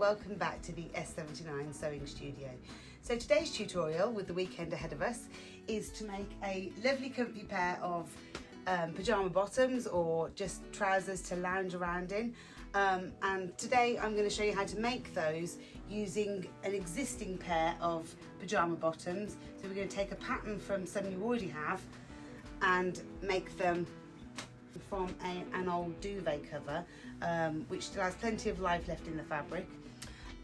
welcome back to the S79 Sewing Studio. So today's tutorial, with the weekend ahead of us, is to make a lovely comfy pair of pyjama bottoms or just trousers to lounge around in. And today I'm going to show you how to make those using an existing pair of pyjama bottoms. So we're going to take a pattern from some you already have and make them from an old duvet cover, which still has plenty of life left in the fabric.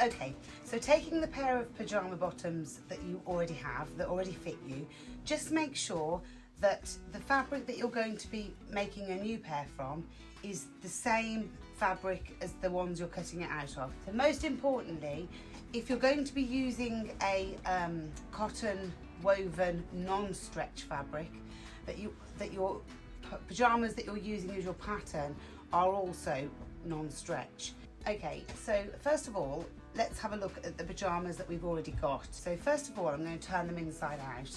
Okay, so taking the pair of pyjama bottoms that you already have, that already fit you, just make sure that the fabric that you're going to be making a new pair from is the same fabric as the ones you're cutting it out of. So most importantly, if you're going to be using a cotton woven non-stretch fabric, that your pyjamas that you're using as your pattern are also non-stretch. Okay, so first of all, let's have a look at the pyjamas that we've already got. So first of all, I'm going to turn them inside out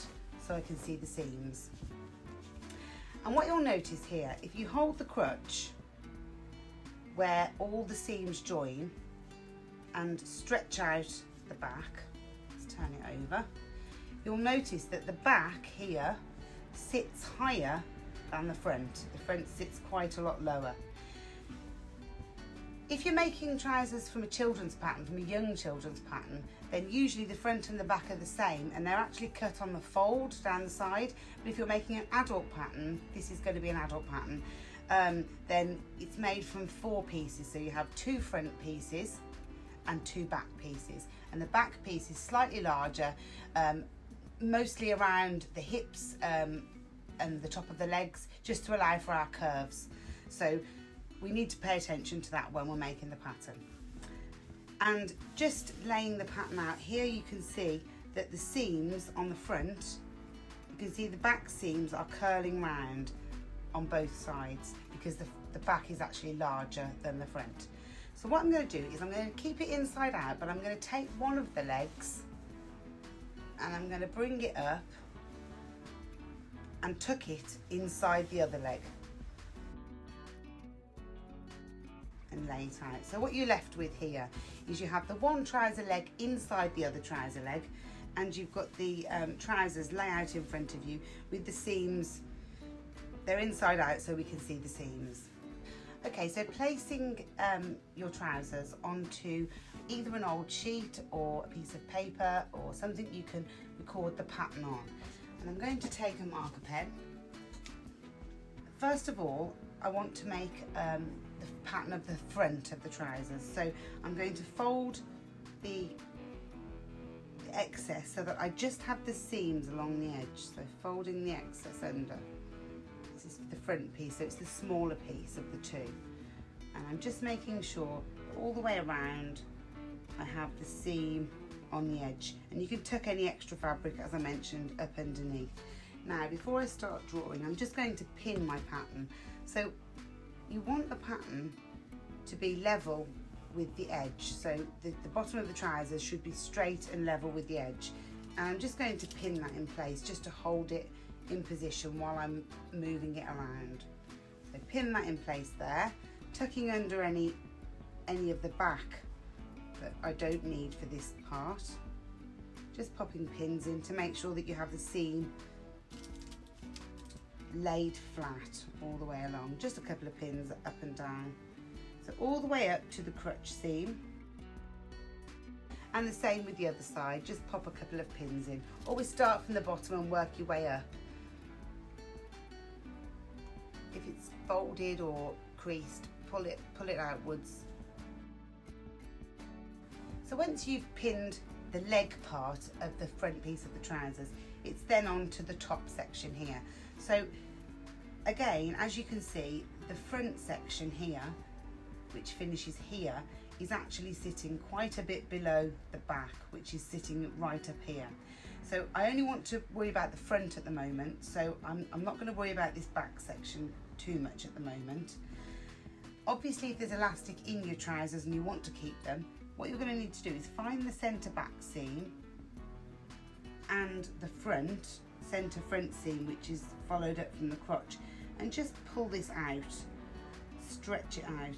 so I can see the seams. And what you'll notice here, if you hold the crotch where all the seams join and stretch out the back, let's turn it over, you'll notice that the back here sits higher than the front. The front sits quite a lot lower. If you're making trousers from a children's pattern, from a young children's pattern, then usually the front and the back are the same and they're actually cut on the fold down the side. But if you're making an adult pattern, this is going to be an adult pattern, then it's made from 4 pieces. So you have 2 front pieces and 2 back pieces. And the back piece is slightly larger, mostly around the hips and the top of the legs, just to allow for our curves. So we need to pay attention to that when we're making the pattern. And just laying the pattern out here, you can see that the seams on the front, you can see the back seams are curling round on both sides because the back is actually larger than the front. So what I'm going to do is I'm going to keep it inside out, but I'm going to take one of the legs and I'm going to bring it up and tuck it inside the other leg and lay it out. So what you're left with here is you have the one trouser leg inside the other trouser leg, and you've got the trousers lay out in front of you with the seams, they're inside out so we can see the seams. Okay, so placing your trousers onto either an old sheet or a piece of paper or something you can record the pattern on. And I'm going to take a marker pen. First of all, I want to make the pattern of the front of the trousers. So I'm going to fold the excess so that I just have the seams along the edge. So folding the excess under. This is the front piece, so it's the smaller piece of the two. And I'm just making sure all the way around I have the seam on the edge, and you can tuck any extra fabric, as I mentioned, up underneath. Now before I start drawing, I'm just going to pin my pattern. So you want the pattern to be level with the edge, so the bottom of the trousers should be straight and level with the edge, and I'm just going to pin that in place just to hold it in position while I'm moving it around. So pin that in place there, tucking under any of the back that I don't need for this part, just popping pins in to make sure that you have the seam laid flat all the way along, just a couple of pins up and down, so all the way up to the crotch seam. And the same with the other side, just pop a couple of pins in. Always start from the bottom and work your way up. If it's folded or creased, pull it outwards. So once you've pinned the leg part of the front piece of the trousers, it's then on to the top section here. So again, as you can see, the front section here, which finishes here, is actually sitting quite a bit below the back, which is sitting right up here. So I only want to worry about the front at the moment, so I'm not going to worry about this back section too much at the moment. Obviously, if there's elastic in your trousers and you want to keep them, what you're going to need to do is find the centre back seam and the centre front seam, which is followed up from the crotch, and just pull this out, stretch it out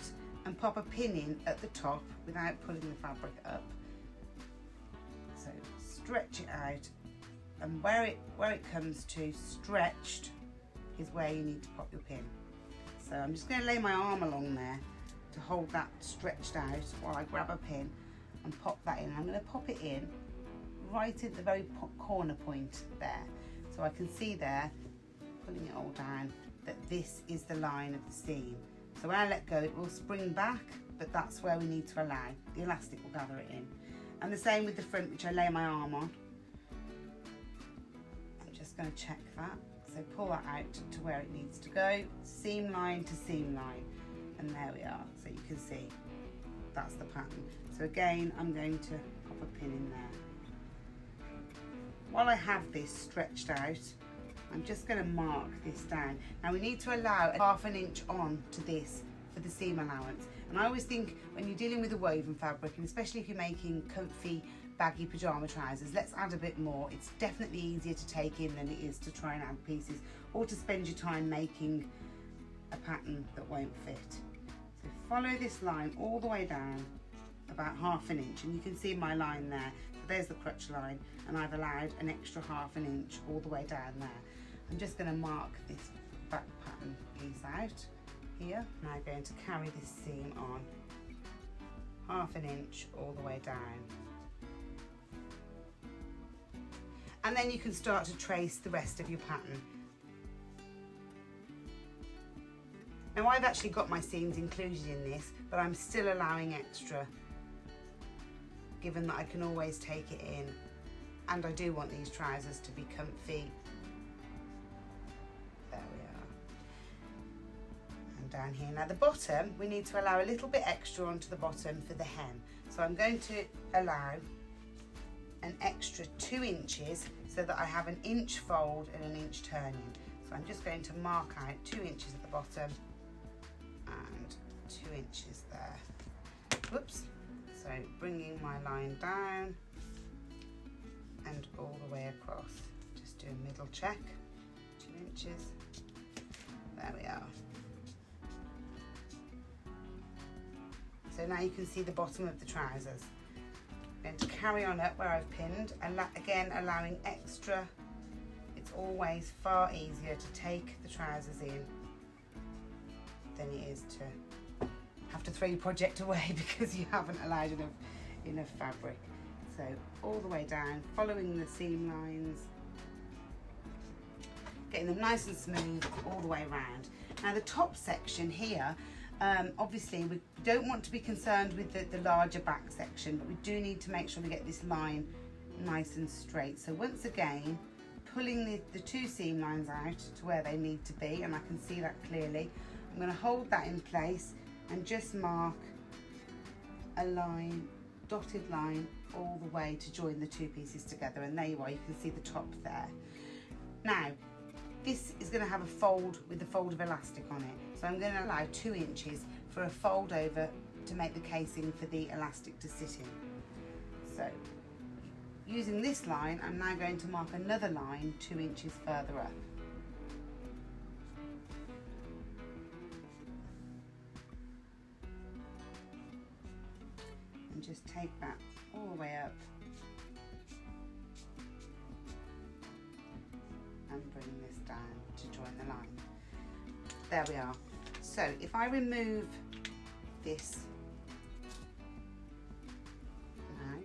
and pop a pin in at the top without pulling the fabric up. So stretch it out, and where it comes to stretched is where you need to pop your pin. So I'm just going to lay my arm along there to hold that stretched out while I grab a pin and pop that in. I'm going to pop it in right at the very corner point there, so I can see there, pulling it all down, that this is the line of the seam. So when I let go, it will spring back, but that's where we need to allow. The elastic will gather it in. And the same with the front, which I lay my arm on. I'm just going to check that. So pull that out to where it needs to go, seam line to seam line. And there we are, so you can see that's the pattern. So again, I'm going to pop a pin in there. While I have this stretched out, I'm just going to mark this down. Now we need to allow ½ an inch on to this for the seam allowance. And I always think when you're dealing with a woven fabric, and especially if you're making comfy, baggy pyjama trousers, let's add a bit more. It's definitely easier to take in than it is to try and add pieces, or to spend your time making a pattern that won't fit. So follow this line all the way down about ½ an inch, and you can see my line there. So there's the crotch line, and I've allowed an extra ½ an inch all the way down there. I'm just going to mark this back pattern piece out here. Now I'm going to carry this seam on ½ an inch all the way down. And then you can start to trace the rest of your pattern. Now I've actually got my seams included in this, but I'm still allowing extra, given that I can always take it in, and I do want these trousers to be comfy. There we are. And down here, now the bottom, we need to allow a little bit extra onto the bottom for the hem. So I'm going to allow an extra 2 inches so that I have an inch fold and an inch turning. So I'm just going to mark out 2 inches at the bottom and 2 inches there. Whoops. So bringing my line down and all the way across. Just do a middle check, 2 inches. There we are. So now you can see the bottom of the trousers. I'm going to carry on up where I've pinned, and again allowing extra. It's always far easier to take the trousers in than it is to have to throw your project away because you haven't allowed enough fabric. So all the way down, following the seam lines, getting them nice and smooth all the way around. Now the top section here, obviously we don't want to be concerned with the larger back section, but we do need to make sure we get this line nice and straight. So once again, pulling the 2 seam lines out to where they need to be, and I can see that clearly. I'm going to hold that in place and just mark a line, dotted line, all the way to join the 2 pieces together, and there you are, you can see the top there. Now this is going to have a fold with a fold of elastic on it, so I'm going to allow 2 inches for a fold over to make the casing for the elastic to sit in. So using this line, I'm now going to mark another line 2 inches further up. And just take that all the way up and bring this down to join the line. There we are. So if I remove this now,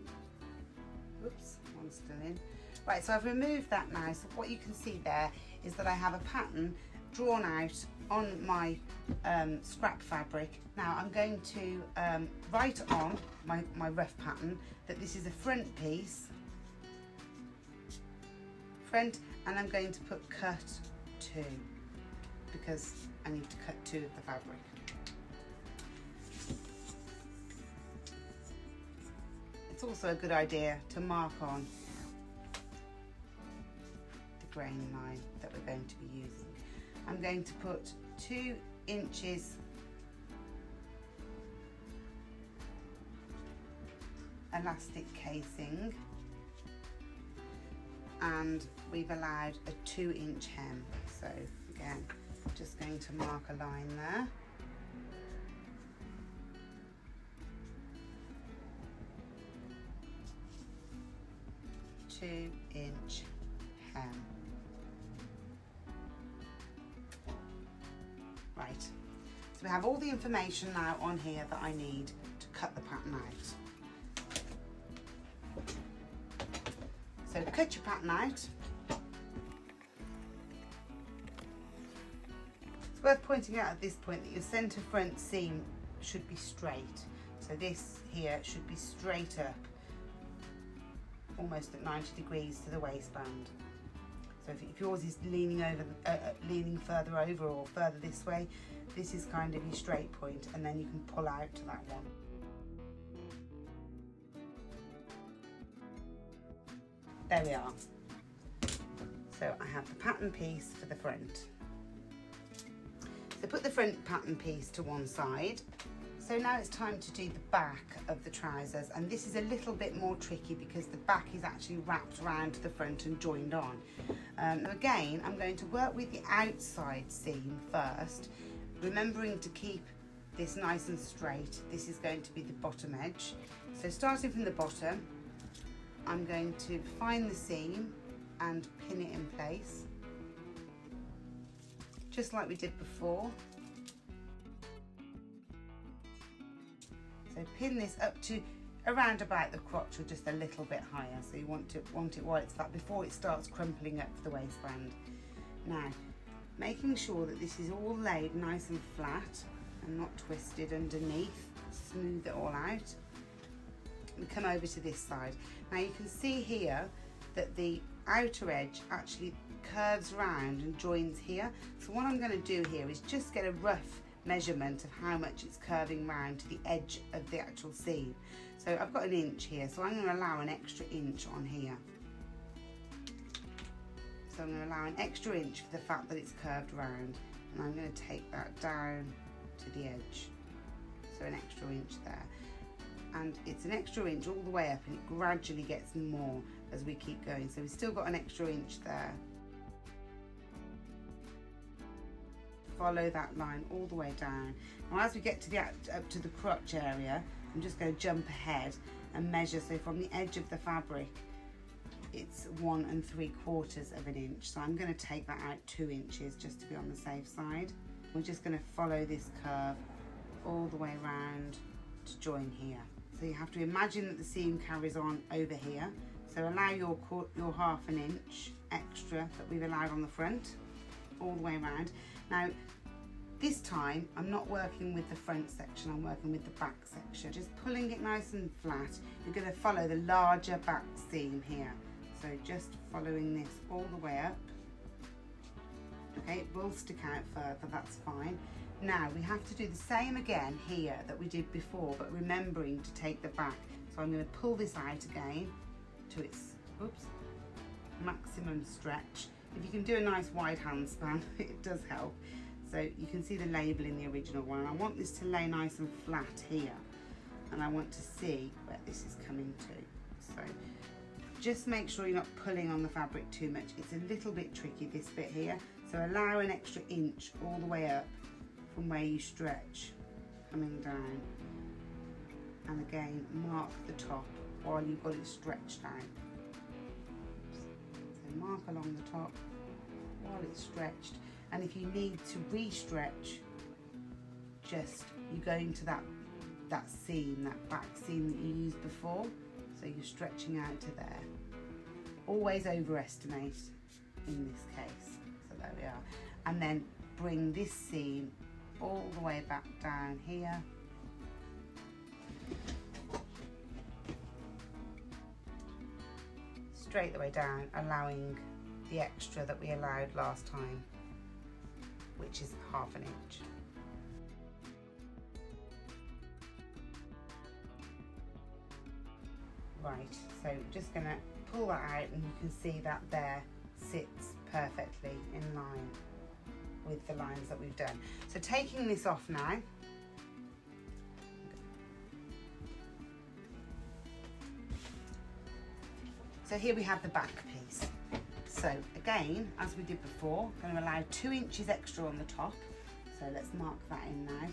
whoops, one's still in. Right, so I've removed that now. So what you can see there is that I have a pattern drawn out on my scrap fabric. Now I'm going to write on my rough pattern that this is a front piece, front, and I'm going to put cut 2 because I need to cut 2 of the fabric. It's also a good idea to mark on the grain line that we're going to be using. I'm going to put 2 inches elastic casing, and we've allowed a 2 inch hem. So again, just going to mark a line there 2-inch hem. Right, so we have all the information now on here that I need to cut the pattern out. So cut your pattern out. It's worth pointing out at this point that your centre front seam should be straight. So this here should be straight up, almost at 90 degrees to the waistband. So if yours is leaning further over or further this way, this is kind of your straight point, and then you can pull out to that one. There we are. So I have the pattern piece for the front. So put the front pattern piece to one side. So now it's time to do the back of the trousers, and this is a little bit more tricky because the back is actually wrapped around to the front and joined on. Again, I'm going to work with the outside seam first, remembering to keep this nice and straight. This is going to be the bottom edge. So starting from the bottom, I'm going to find the seam and pin it in place, just like we did before. So pin this up to around about the crotch or just a little bit higher. So you want it while it's flat, before it starts crumpling up for the waistband. Now, making sure that this is all laid nice and flat and not twisted underneath, smooth it all out. We come over to this side. Now you can see here that the outer edge actually curves round and joins here. So what I'm going to do here is just get a rough measurement of how much it's curving round to the edge of the actual seam. So I've got 1 inch here, so I'm going to allow an extra inch on here. So I'm going to allow an extra inch for the fact that it's curved round, and I'm going to take that down to the edge. So an extra inch there. And it's an extra inch all the way up, and it gradually gets more as we keep going. So we've still got an extra inch there. Follow that line all the way down. Now as we get to up to the crotch area, I'm just going to jump ahead and measure. So from the edge of the fabric, it's 1 3/4 of an inch. So I'm going to take that out 2 inches just to be on the safe side. We're just going to follow this curve all the way around to join here. So you have to imagine that the seam carries on over here. So allow your 1/2 inch extra that we've allowed on the front all the way around. Now this time I'm not working with the front section, I'm working with the back section. Just pulling it nice and flat. You're going to follow the larger back seam here. So just following this all the way up. Okay, it will stick out further, that's fine. Now we have to do the same again here that we did before, but remembering to take the back. So I'm going to pull this out again to its maximum stretch. If you can do a nice wide handspan, it does help. So you can see the label in the original one. And I want this to lay nice and flat here, and I want to see where this is coming to. So just make sure you're not pulling on the fabric too much. It's a little bit tricky, this bit here. So allow an extra inch all the way up from where you stretch, coming down. And again, mark the top while you've got it stretched out. So mark along the top while it's stretched. And if you need to re-stretch, just you go into that seam, that back seam that you used before. So you're stretching out to there. Always overestimate in this case. So there we are. And then bring this seam all the way back down here. Straight the way down, allowing the extra that we allowed last time, which is 1/2 inch. Right, so just going to pull that out, and you can see that there sits perfectly in line with the lines that we've done. So taking this off now, so here we have the back piece. So again, as we did before, I'm going to allow 2 inches extra on the top. So let's mark that in now.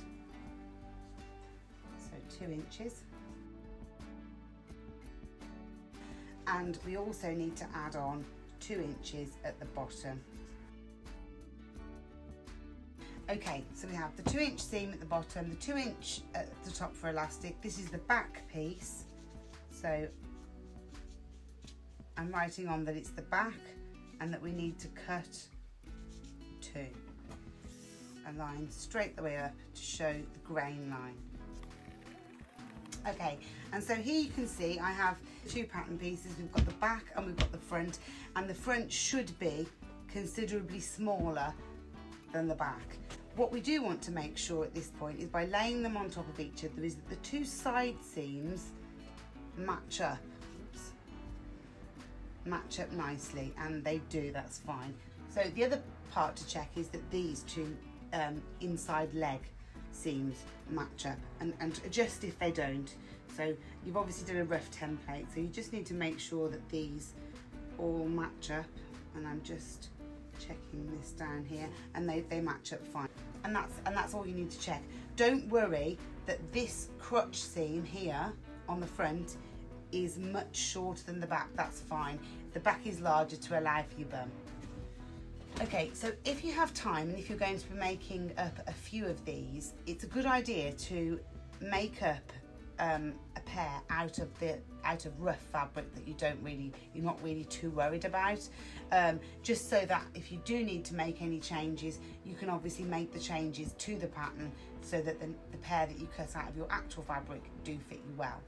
So 2 inches. and we also need to add on 2 inches at the bottom. Okay, so we have the 2-inch seam at the bottom, the 2-inch at the top for elastic. This is the back piece, so I'm writing on that it's the back and that we need to cut 2. A line straight the way up to show the grain line. Okay, and so here you can see I have 2 pattern pieces. We've got the back and we've got the front, and the front should be considerably smaller than the back. What we do want to make sure at this point is, by laying them on top of each other, is that the 2 side seams match up. Oops. Match up nicely, and they do, that's fine. So the other part to check is that these 2 inside leg seams match up, and adjust if they don't. So you've obviously done a rough template, so you just need to make sure that these all match up, and I'm just checking this down here, and they match up fine. And that's all you need to check. Don't worry that this crotch seam here on the front is much shorter than the back. That's fine. The back is larger to allow for your bum. Okay, so if you have time and if you're going to be making up a few of these, it's a good idea to make up a pair out of rough fabric that you're not really too worried about, just so that if you do need to make any changes, you can obviously make the changes to the pattern so that the pair that you cut out of your actual fabric do fit you well.